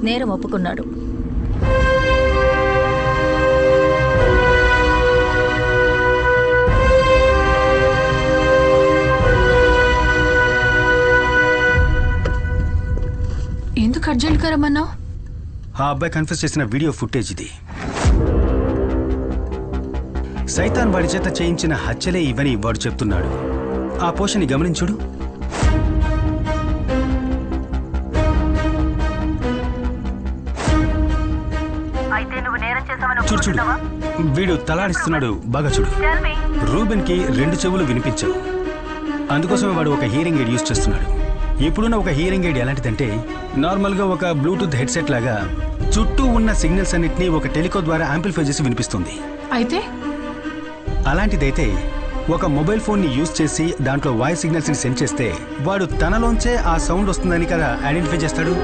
నేరం ఒప్పుకున్నాడు. ఎందుకు అర్జెంట్గా రమ్మన్నావు? ఆ అబ్బాయి కన్ఫ్యూజ్ చేసిన వీడియో ఫుటేజ్ ఇది. సైతాన్ వాడి చేత చేయించిన హత్యలే ఇవని వాడు చెప్తున్నాడు. ఆ పోషని గమనించుడు. చూడు చూడు, వీడు తలాడిస్తున్నాడు. బాగా చూడు. రూబెన్ కి 2 చెవులు వినిపించవు. అందుకోసమే వాడు ఒక హియరింగ్ ఎయిడ్ యూజ్ చేస్తున్నాడు. ఇప్పుడున్న ఒక హియరింగ్ ఎయిడ్ ఎలాంటిదంటే నార్మల్గా ఒక బ్లూటూత్ హెడ్సెట్ లాగా చుట్టూ ఉన్న సిగ్నల్స్ అన్నిటినీ ఒక టెలికో ద్వారా యాంప్లిఫై చేసి వినిపిస్తుంది. అయితే అలాంటిదైతే ఒక మొబైల్ ఫోన్ ని యూజ్ చేసి దాంట్లో వాయిస్ సిగ్నల్స్ ని సెండ్ చేస్తే వాడు తనలోంచే ఆ సౌండ్ వస్తుందని కదా ఐడెంటిఫై చేస్తాడు.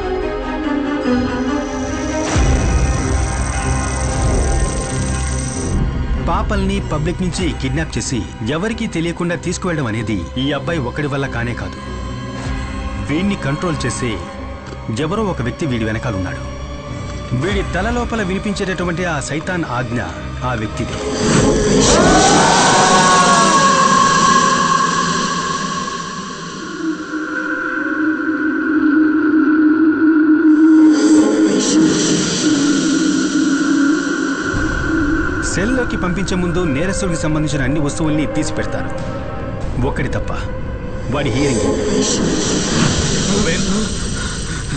పాపల్ని పబ్లిక్ నుంచి కిడ్నాప్ చేసి ఎవరికీ తెలియకుండా తీసుకువెళ్ళడం అనేది ఈ అబ్బాయి ఒక్కడి వల్ల కానే కాదు. వీడిని కంట్రోల్ చేసి ఎవరో ఒక వ్యక్తి వీడి వెనకాలన్నాడు. వీడి తల లోపల వినిపించేటటువంటి ఆ సైతాన్ ఆజ్ఞ ఆ వ్యక్తిది. సెల్లోకి పంపించే ముందు నేరస్తుడికి సంబంధించిన అన్ని వస్తువుల్ని తీసి పెడతారు, ఒక్కడి తప్ప. వాడి హియరింగ్.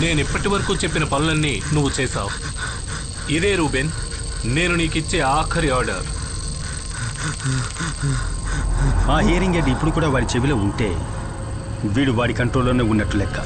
నేను ఇప్పటి వరకు చెప్పిన పనులన్నీ నువ్వు చేశావు. ఇదే రూబెన్, నేను నీకిచ్చే ఆఖరి ఆర్డర్. ఆ హియరింగ్ ఎయిడ్ ఇప్పుడు కూడా వాడి చెవిలో ఉంటే వీడు వాడి కంట్రోల్లోనే ఉన్నట్టు లెక్క.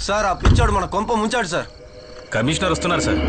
సార్, ఆ పిచ్చాడు మన కొంప ముంచాడు సార్. కమిషనర్ వస్తున్నారు సార్.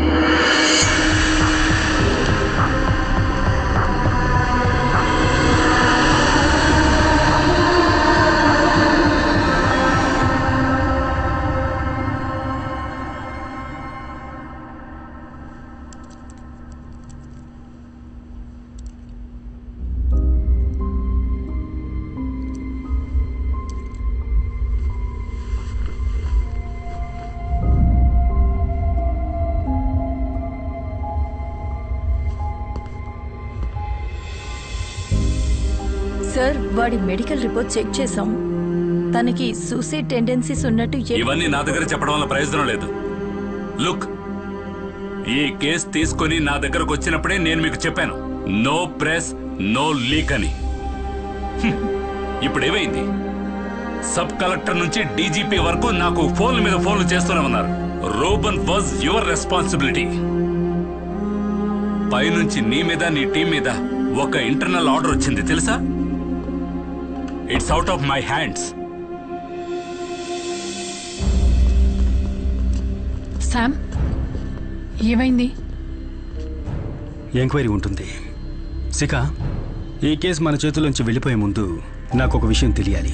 సార్, వాడి మెడికల్ రిపోర్ట్ చెక్ చేశాం. తనకి సూసైడ్ టెండెన్సీస్ ఉన్నట్టు ఇవన్నీ నా దగ్గర చెప్పడం వల్ల ప్రయోజనం లేదు. లుక్, ఈ కేసు తీసుకొని నా దగ్గరకు వచ్చినప్పుడే నేను మీకు చెప్పాను, నో ప్రెస్ నో లీక్ అని. ఇప్పుడు ఏమైంది? సబ్ కలెక్టర్ నుంచి డీజీపీ వరకు నాకు ఫోన్ల మీద ఫోన్లు చేస్తూనే ఉన్నారు. Reuben was your responsibility. పైనుంచి నీ మీద నీ టీం మీద ఒక ఇంటర్నల్ ఆర్డర్ వచ్చింది తెలుసా? It's out of my hands. Sam, ఏమైంది? ఎంక్వైరీ ఉంటుంది. శిఖ, ఈ కేసు మన చేతుల్లోంచి వెళ్ళిపోయే ముందు నాకు ఒక విషయం తెలియాలి.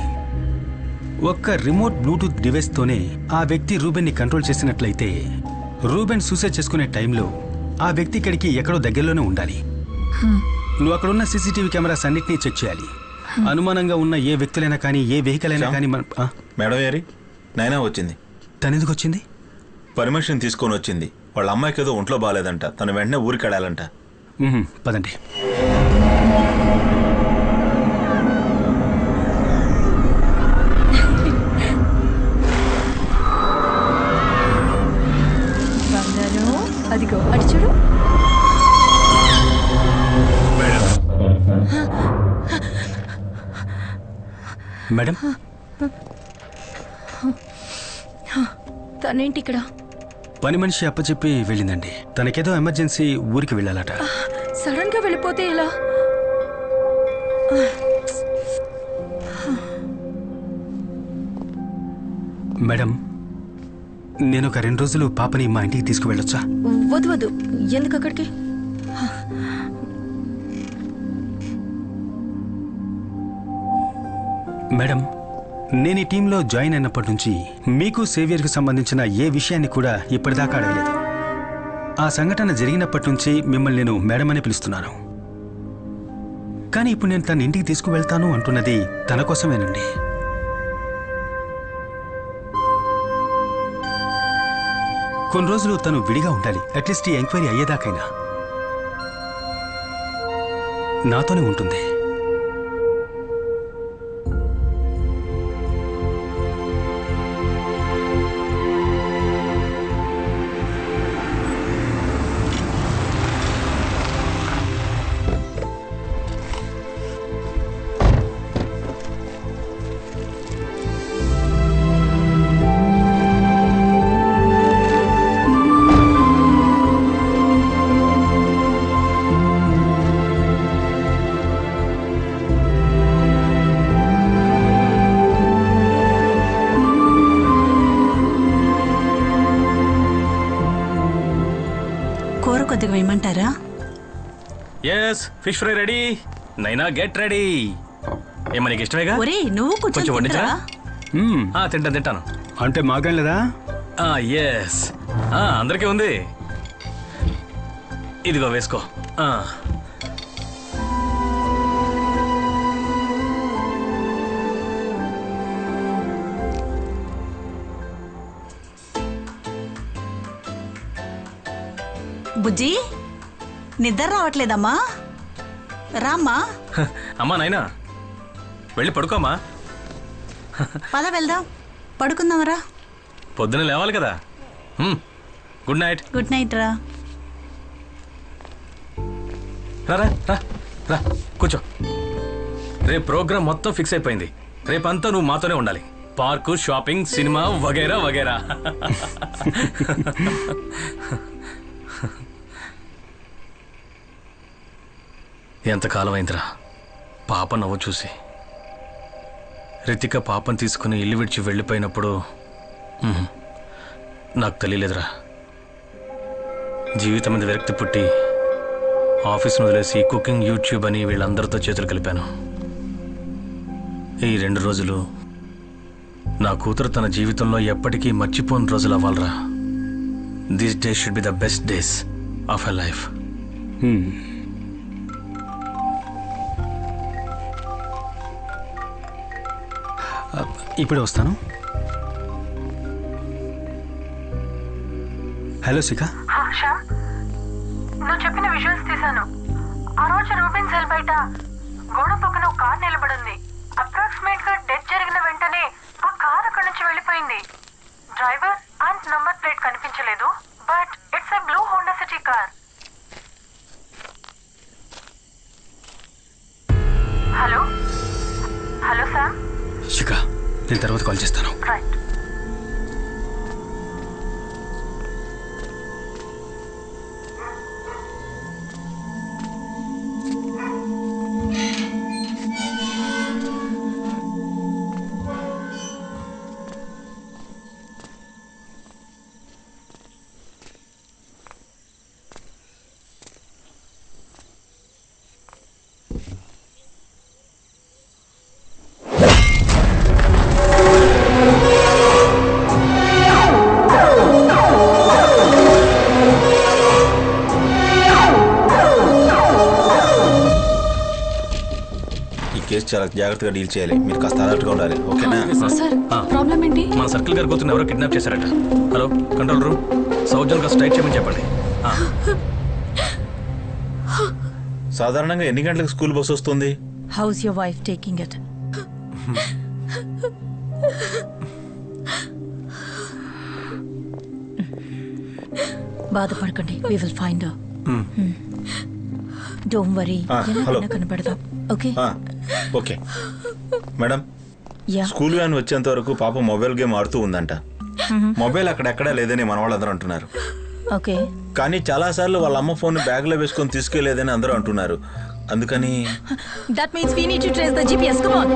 ఒక్క రిమోట్ బ్లూటూత్ డివైస్తోనే ఆ వ్యక్తి రూబెన్ని కంట్రోల్ చేసినట్లయితే రూబెన్ సూసైడ్ చేసుకునే టైంలో ఆ వ్యక్తి ఇక్కడికి ఎక్కడో దగ్గరలోనే ఉండాలి. నువ్వు అక్కడున్న సీసీటీవీ కెమెరాస్ అన్నిటినీ చెక్ చేయాలి. అనుమానంగా ఉన్న ఏ వ్యక్తులైనా కానీ ఏ వెహికల్ అయినా కానీ మేడం గారి నైనా వచ్చింది. తనెందుకు వచ్చింది? పర్మిషన్ తీసుకొని వచ్చింది. వాళ్ళ అమ్మాయికి ఏదో ఒంట్లో బాగాలేదంట, తను వెంటనే ఊరికి వెళ్ళాలంట. పదండి. అదిగో అడి చూడు. మేడం తనేంటి ఇక్కడ? పని మనిషి అప్పచెప్పి వెళ్ళిందండి. తనకేదో ఎమర్జెన్సీ ఊరికి వెళ్ళాలట. సడన్ గా వెళ్ళిపోతే ఎలా? మేడం నేను ఒక 2 రోజులు పాపని మా ఇంటికి తీసుకువెళ్ళొచ్చా? వద్దు వద్దు, ఎందుకు అక్కడికి? మేడం నేను ఈ టీంలో జాయిన్ అయినప్పటి నుంచి మీకు సేవియర్కి సంబంధించిన ఏ విషయాన్ని కూడా ఇప్పటిదాకా అడగలేదు. ఆ సంఘటన జరిగినప్పటి నుంచి మిమ్మల్ని నేను మేడం అని పిలుస్తున్నాను. కానీ ఇప్పుడు నేను తన ఇంటికి తీసుకువెళ్తాను అంటున్నది తన కోసమేనండి. కొన్ని రోజులు తను విడిగా ఉండాలి. అట్లీస్ట్ ఈ ఎంక్వైరీ అయ్యేదాకైనా నాతోనే ఉంటుంది. కొద్దిగా వేయమంటారా? Yes, fish fry ready. Naina get ready. ఏమనికి ఇష్టమేగా? ఒరే నువ్వు కొంచెం వండించరా? తింటాను. అంటే మాకేం లేదా? ఎస్, అందరికీ ఉంది. ఇదిగో వేసుకో. బుజ్జి నిద్ర రావట్లేదమ్మా? రామ్మా. అమ్మా నైనా వెళ్ళి పడుకోమ్మా. పద వెళ్దాం, పడుకుందాంరా. పొద్దున లేవాలి కదా. Good night. గుడ్ నైట్ రా. రా రా రా కూర్చో. రేపు ప్రోగ్రామ్ మొత్తం ఫిక్స్ అయిపోయింది. రేపంతా నువ్వు మాతోనే ఉండాలి. పార్కు, షాపింగ్, సినిమా వగైరా వగైరా. ఎంతకాలం అయిందిరా పాప నవ్వు చూసి. రితిక పాపను తీసుకుని ఇల్లు విడిచి వెళ్ళిపోయినప్పుడు నాకు తెలియలేదురా. జీవితం మీద విరక్తి పుట్టి ఆఫీస్ను వదిలేసి కుకింగ్, యూట్యూబ్ అని వీళ్ళందరితో చేతులు కలిపాను. ఈ 2 రోజులు నా కూతురు తన జీవితంలో ఎప్పటికీ మర్చిపోని రోజులు అవ్వాలరా. This day should be the best days of her life. ఇప్పుడు వస్తాను. హలో శిఖ. నువ్వు చెప్పిన విజువల్స్ తీశాను. ఆ రోజు రూబిన్ సెల్ బయట గోడ పక్కన ఒక కార్ నిలబడింది. అప్రాక్సిమేట్ గా డెత్ జరిగిన వెంటనే ఆ కార్ అక్కడి నుంచి వెళ్ళిపోయింది. డ్రైవర్ అండ్ నంబర్ ప్లేట్ కనిపించలేదు, but it's a blue Honda City car. Hello hello Sam. Shikha, నేను తర్వాత కాల్ చేస్తాను. రైట్. కేసు చాలా జాగ్రత్తగా డీల్ చేయాలి. మీరు కాస్త అలర్ట్గా ఉండాలి. ఓకేనా? సార్ ప్రాబ్లం ఏంటి? మన సర్కిల్ గారి కూతురు ఎవరో కిడ్నాప్ చేశారట. హలో కంట్రోల్ రూమ్, సౌజన్గా స్ట్రైట్ చేయమని చెప్పండి. సాధారణంగా ఎన్ని గంటలకు స్కూల్ బస్ వస్తుంది? How's your wife taking it? బాధపడకండి, we will find her. Don't worry. Hello. కనపడదాం. Okay okay madam, yeah school van వచ్చేంత వరకు పాప మొబైల్ గేమ్ ఆడుతూ ఉందంట. మొబైల్ అక్కడెక్కడా లేదని మన వాళ్ళందరూ అంటున్నారు. ఓకే. కానీ చాలాసార్లు వాళ్ళ అమ్మ ఫోన్ బ్యాగ్లో వేసుకొని తీసుకెళ్లేదని అందరూ అంటున్నారు. అందుకని that means we need to trace the GPS. Come on.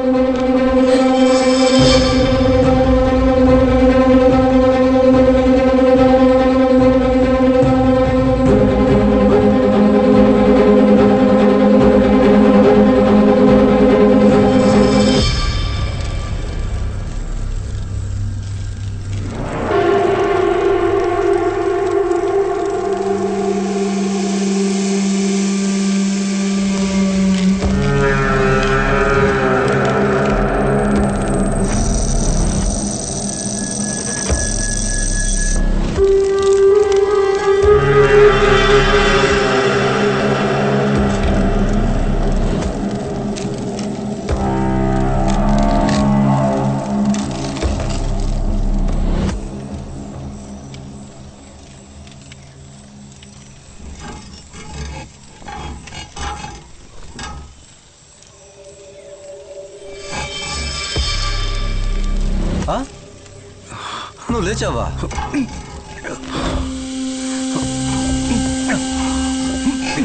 నువ్వు లేచావా?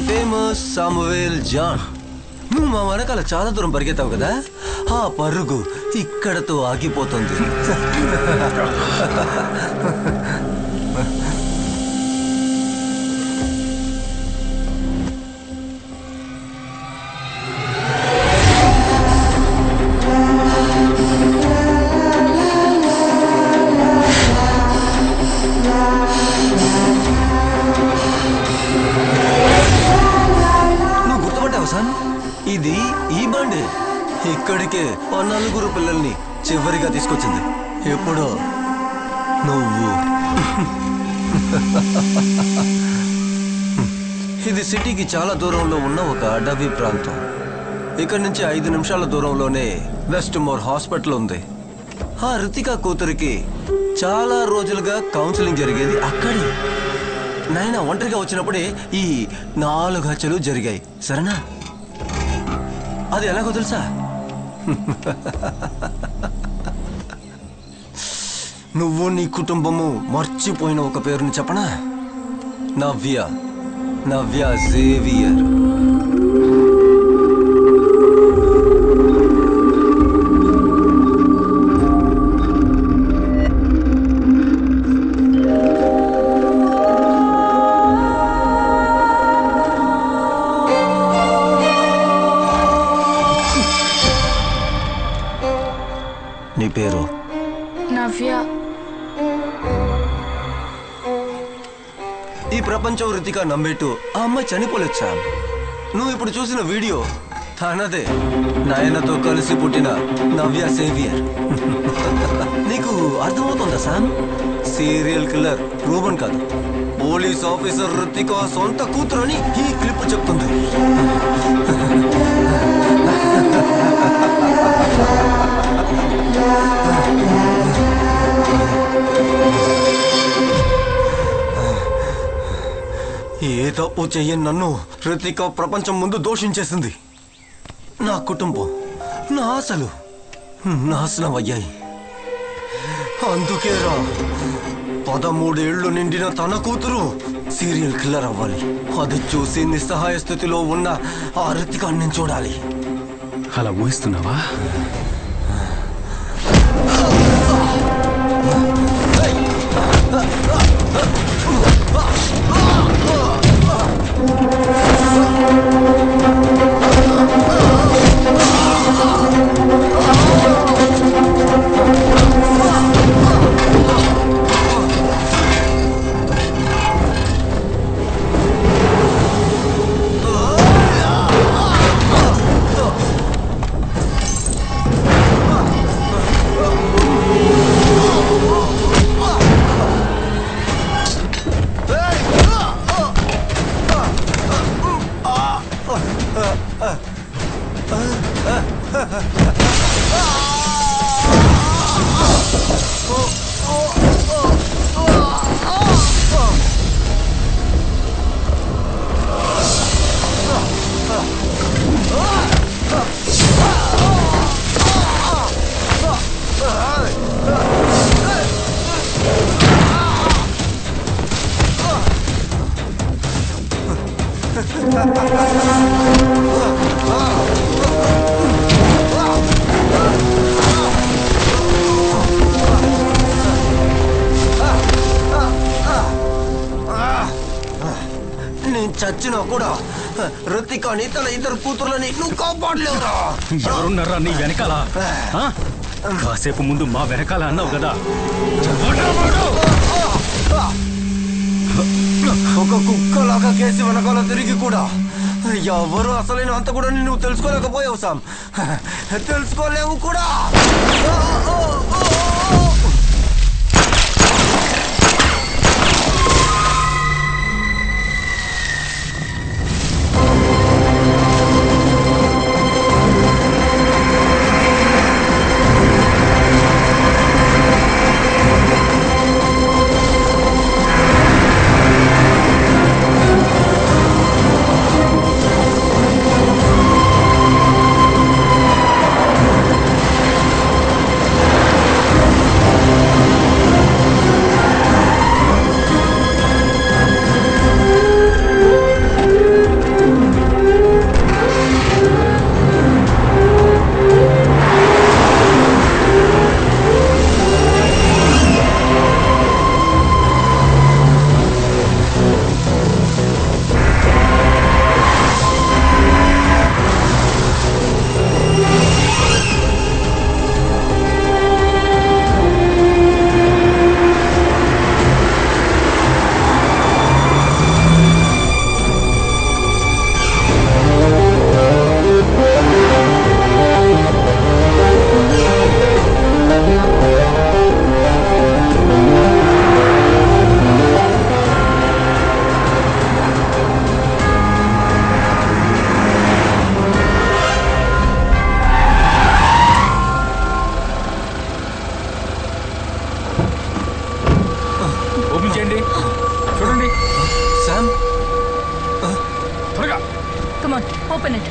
Famous Samuel John. నువ్వు మా వెనకాల చాలా దూరం పరిగెత్తావు కదా, ఆ పరుగు ఇక్కడతో ఆగిపోతుంది. ఇది ఈ బండి ఇక్కడికే ఆ 4 పిల్లల్ని చివరిగా తీసుకొచ్చింది. ఎప్పుడో నువ్వు. ఇది సిటీకి చాలా దూరంలో ఉన్న ఒక అడవి ప్రాంతం. ఇక్కడి నుంచి 5 నిమిషాల దూరంలోనే వెస్ట్ మోర్ హాస్పిటల్ ఉంది. ఆ రితికా కూతురికి చాలా రోజులుగా కౌన్సిలింగ్ జరిగేది అక్కడే. నాయన ఒంటరిగా వచ్చినప్పుడే ఈ 4 హత్యలు జరిగాయి. సరేనా? అది ఎలాగో తెలుసా? నువ్వు నీ కుటుంబము మర్చిపోయిన ఒక పేరుని చెప్పనా? నవ్య జేవియర్. నీ పేరు? నవ్య. ఈ ప్రపంచం రితికా నమ్మేట్టు ఆ అమ్మాయి చనిపోలేదు సామ్. నువ్వు ఇప్పుడు చూసిన వీడియో తనదే. నాయనతో కలిసి పుట్టిన నవ్య సేవియర్. నీకు అర్థమవుతుందా సామ్? సీరియల్ కిల్లర్ రూబన్ కాదు, పోలీస్ ఆఫీసర్ రితికా సొంత కూతురు అని ఈ క్లిప్ చెప్తుంది. ఏ తప్పు చెయ్యని నన్ను రితికా ప్రపంచం ముందు దోషించేసింది. నా కుటుంబం, నా ఆశలు నాశనం అయ్యాయి. అందుకేరా 13 ఏళ్లు నిండిన తన కూతురు సీరియల్ కిల్లర్ అవ్వాలి. అది చూసి నిస్సహాయ స్థితిలో ఉన్న ఆ రితికాని నేను చూడాలి. అలా ఊహిస్తున్నావా? నేను చచ్చినా కూడా రుతికాని తన ఇద్దరు కూతుర్లని నువ్వు కాపాడలేవురా. ఎవరున్నారా నీ వెనకాల? ఆ? కాసేపు ముందు మా వెనకాల అన్నావు కదా. ఒక కుక్కలాగా కేసి వెనకాల తిరిగి కూడా ఎవరు అసలైన అంత కూడా నువ్వు తెలుసుకోలేకపోయావు సామ్. తెలుసుకోలేవు కూడా. చూడండి సామ్. త్వరగా. Come on, open it.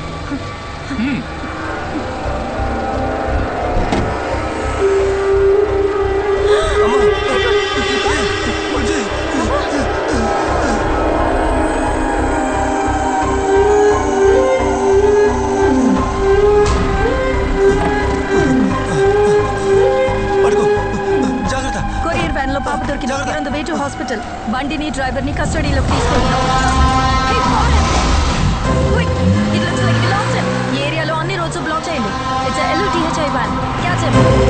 Courier van లో పాప దొరికింది. On the way to hospital. బండిని డ్రైవర్ ని కస్టడీలోకి తీసుకుంటున్నాం. It looks like we lost him. ఈ ఏరియాలో అన్ని రోడ్స్ బ్లాక్ చేయండి. It's a LUTHI van. Catch him.